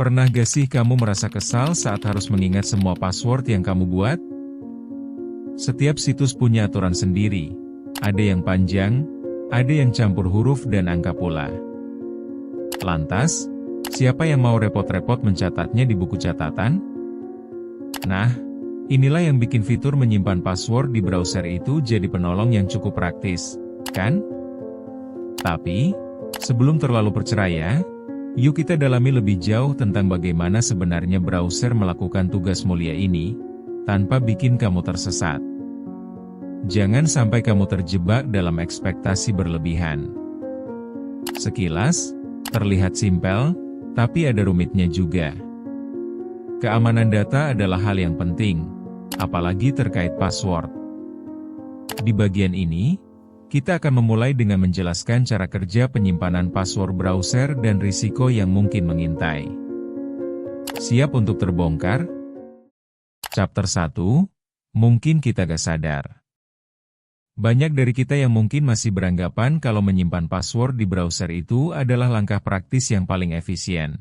Pernah gak sih kamu merasa kesal saat harus mengingat semua password yang kamu buat? Setiap situs punya aturan sendiri. Ada yang panjang, ada yang campur huruf dan angka pula. Lantas, siapa yang mau repot-repot mencatatnya di buku catatan? Nah, inilah yang bikin fitur menyimpan password di browser itu jadi penolong yang cukup praktis, kan? Tapi, sebelum terlalu percaya, yuk kita dalami lebih jauh tentang bagaimana sebenarnya browser melakukan tugas mulia ini, tanpa bikin kamu tersesat. Jangan sampai kamu terjebak dalam ekspektasi berlebihan. Sekilas, terlihat simpel, tapi ada rumitnya juga. Keamanan data adalah hal yang penting, apalagi terkait password. Di bagian ini, kita akan memulai dengan menjelaskan cara kerja penyimpanan password browser dan risiko yang mungkin mengintai. Siap untuk terbongkar? Chapter 1, mungkin kita gak sadar. Banyak dari kita yang mungkin masih beranggapan kalau menyimpan password di browser itu adalah langkah praktis yang paling efisien.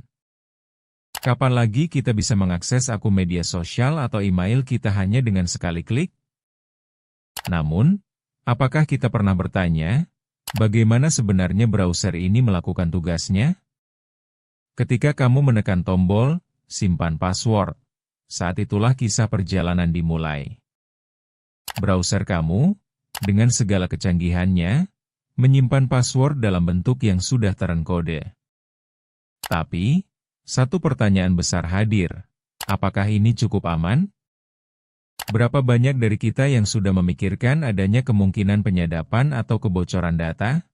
Kapan lagi kita bisa mengakses akun media sosial atau email kita hanya dengan sekali klik? Namun, apakah kita pernah bertanya, bagaimana sebenarnya browser ini melakukan tugasnya? Ketika kamu menekan tombol, simpan password, saat itulah kisah perjalanan dimulai. Browser kamu, dengan segala kecanggihannya, menyimpan password dalam bentuk yang sudah terenkode. Tapi, satu pertanyaan besar hadir, apakah ini cukup aman? Berapa banyak dari kita yang sudah memikirkan adanya kemungkinan penyadapan atau kebocoran data?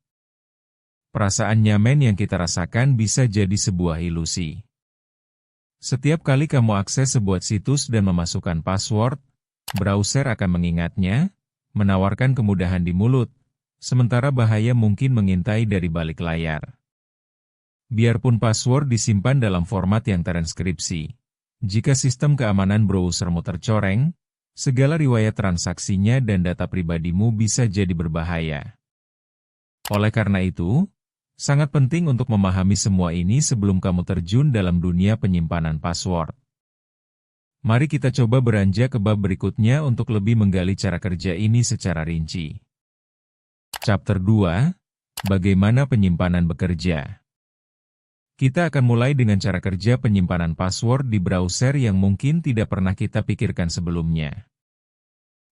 Perasaan nyaman yang kita rasakan bisa jadi sebuah ilusi. Setiap kali kamu akses sebuah situs dan memasukkan password, browser akan mengingatnya, menawarkan kemudahan di mulut, sementara bahaya mungkin mengintai dari balik layar. Biarpun password disimpan dalam format yang terenskripsi, jika sistem keamanan browsermu tercoreng, segala riwayat transaksinya dan data pribadimu bisa jadi berbahaya. Oleh karena itu, sangat penting untuk memahami semua ini sebelum kamu terjun dalam dunia penyimpanan password. Mari kita coba beranjak ke bab berikutnya untuk lebih menggali cara kerja ini secara rinci. Chapter 2, bagaimana penyimpanan bekerja? Kita akan mulai dengan cara kerja penyimpanan password di browser yang mungkin tidak pernah kita pikirkan sebelumnya.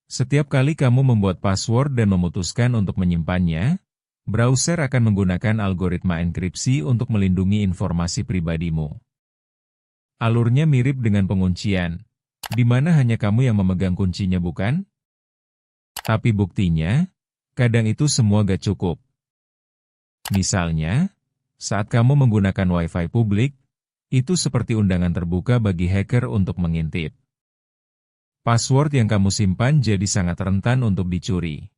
Setiap kali kamu membuat password dan memutuskan untuk menyimpannya, browser akan menggunakan algoritma enkripsi untuk melindungi informasi pribadimu. Alurnya mirip dengan penguncian, di mana hanya kamu yang memegang kuncinya bukan? Tapi buktinya, kadang itu semua gak cukup. Misalnya, saat kamu menggunakan Wi-Fi publik, itu seperti undangan terbuka bagi hacker untuk mengintip. Password yang kamu simpan jadi sangat rentan untuk dicuri.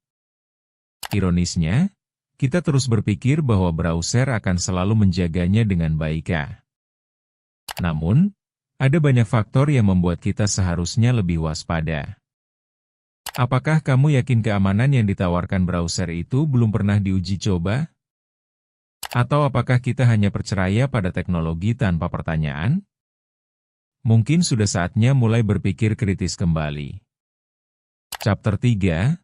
Ironisnya, kita terus berpikir bahwa browser akan selalu menjaganya dengan baik. Namun, ada banyak faktor yang membuat kita seharusnya lebih waspada. Apakah kamu yakin keamanan yang ditawarkan browser itu belum pernah diuji coba? Atau apakah kita hanya percaya pada teknologi tanpa pertanyaan? Mungkin sudah saatnya mulai berpikir kritis kembali. Chapter 3,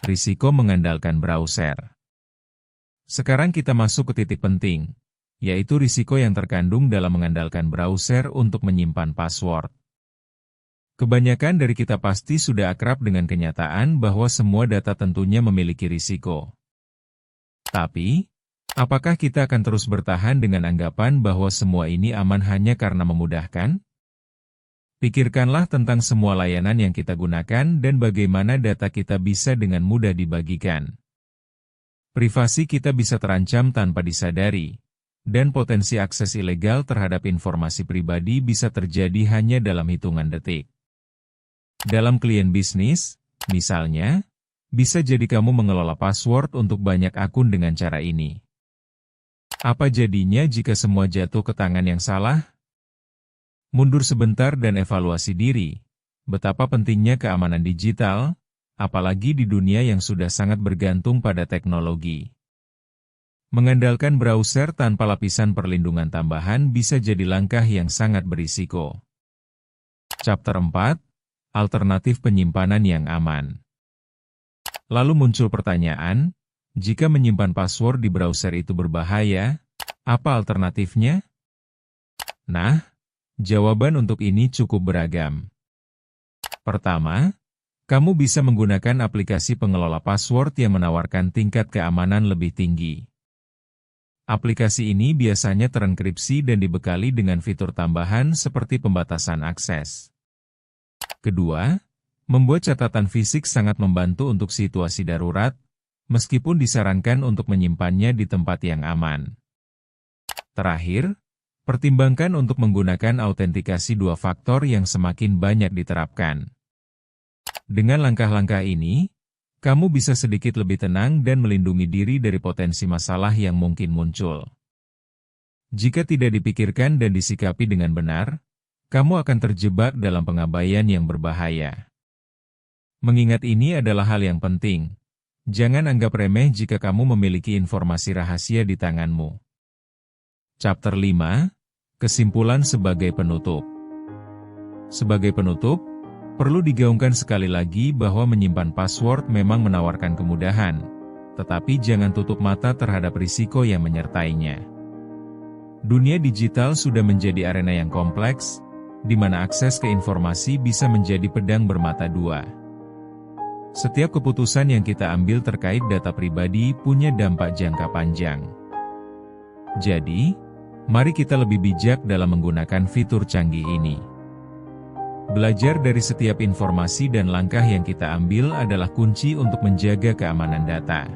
risiko mengandalkan browser. Sekarang kita masuk ke titik penting, yaitu risiko yang terkandung dalam mengandalkan browser untuk menyimpan password. Kebanyakan dari kita pasti sudah akrab dengan kenyataan bahwa semua data tentunya memiliki risiko. Tapi, apakah kita akan terus bertahan dengan anggapan bahwa semua ini aman hanya karena memudahkan? Pikirkanlah tentang semua layanan yang kita gunakan dan bagaimana data kita bisa dengan mudah dibagikan. Privasi kita bisa terancam tanpa disadari, dan potensi akses ilegal terhadap informasi pribadi bisa terjadi hanya dalam hitungan detik. Dalam klien bisnis, misalnya, bisa jadi kamu mengelola password untuk banyak akun dengan cara ini. Apa jadinya jika semua jatuh ke tangan yang salah? Mundur sebentar dan evaluasi diri. Betapa pentingnya keamanan digital, apalagi di dunia yang sudah sangat bergantung pada teknologi. Mengandalkan browser tanpa lapisan perlindungan tambahan bisa jadi langkah yang sangat berisiko. Chapter 4, Alternatif Penyimpanan yang Aman. Lalu muncul pertanyaan, jika menyimpan password di browser itu berbahaya, apa alternatifnya? Nah, jawaban untuk ini cukup beragam. Pertama, kamu bisa menggunakan aplikasi pengelola password yang menawarkan tingkat keamanan lebih tinggi. Aplikasi ini biasanya terenkripsi dan dibekali dengan fitur tambahan seperti pembatasan akses. Kedua, membuat catatan fisik sangat membantu untuk situasi darurat, meskipun disarankan untuk menyimpannya di tempat yang aman. Terakhir, pertimbangkan untuk menggunakan autentikasi dua faktor yang semakin banyak diterapkan. Dengan langkah-langkah ini, kamu bisa sedikit lebih tenang dan melindungi diri dari potensi masalah yang mungkin muncul. Jika tidak dipikirkan dan disikapi dengan benar, kamu akan terjebak dalam pengabaian yang berbahaya. Mengingat ini adalah hal yang penting. Jangan anggap remeh jika kamu memiliki informasi rahasia di tanganmu. Chapter 5, Kesimpulan sebagai penutup. Sebagai penutup, perlu digaungkan sekali lagi bahwa menyimpan password memang menawarkan kemudahan, tetapi jangan tutup mata terhadap risiko yang menyertainya. Dunia digital sudah menjadi arena yang kompleks, di mana akses ke informasi bisa menjadi pedang bermata dua. Setiap keputusan yang kita ambil terkait data pribadi punya dampak jangka panjang. Jadi, mari kita lebih bijak dalam menggunakan fitur canggih ini. Belajar dari setiap informasi dan langkah yang kita ambil adalah kunci untuk menjaga keamanan data.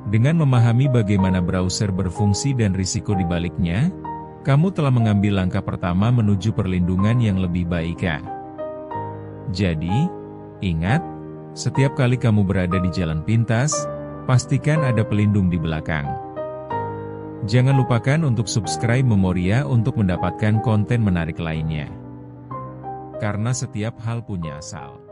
Dengan memahami bagaimana browser berfungsi dan risiko di baliknya, kamu telah mengambil langkah pertama menuju perlindungan yang lebih baik. Jadi, ingat, setiap kali kamu berada di jalan pintas, pastikan ada pelindung di belakang. Jangan lupakan untuk subscribe Memoria untuk mendapatkan konten menarik lainnya. Karena setiap hal punya asal.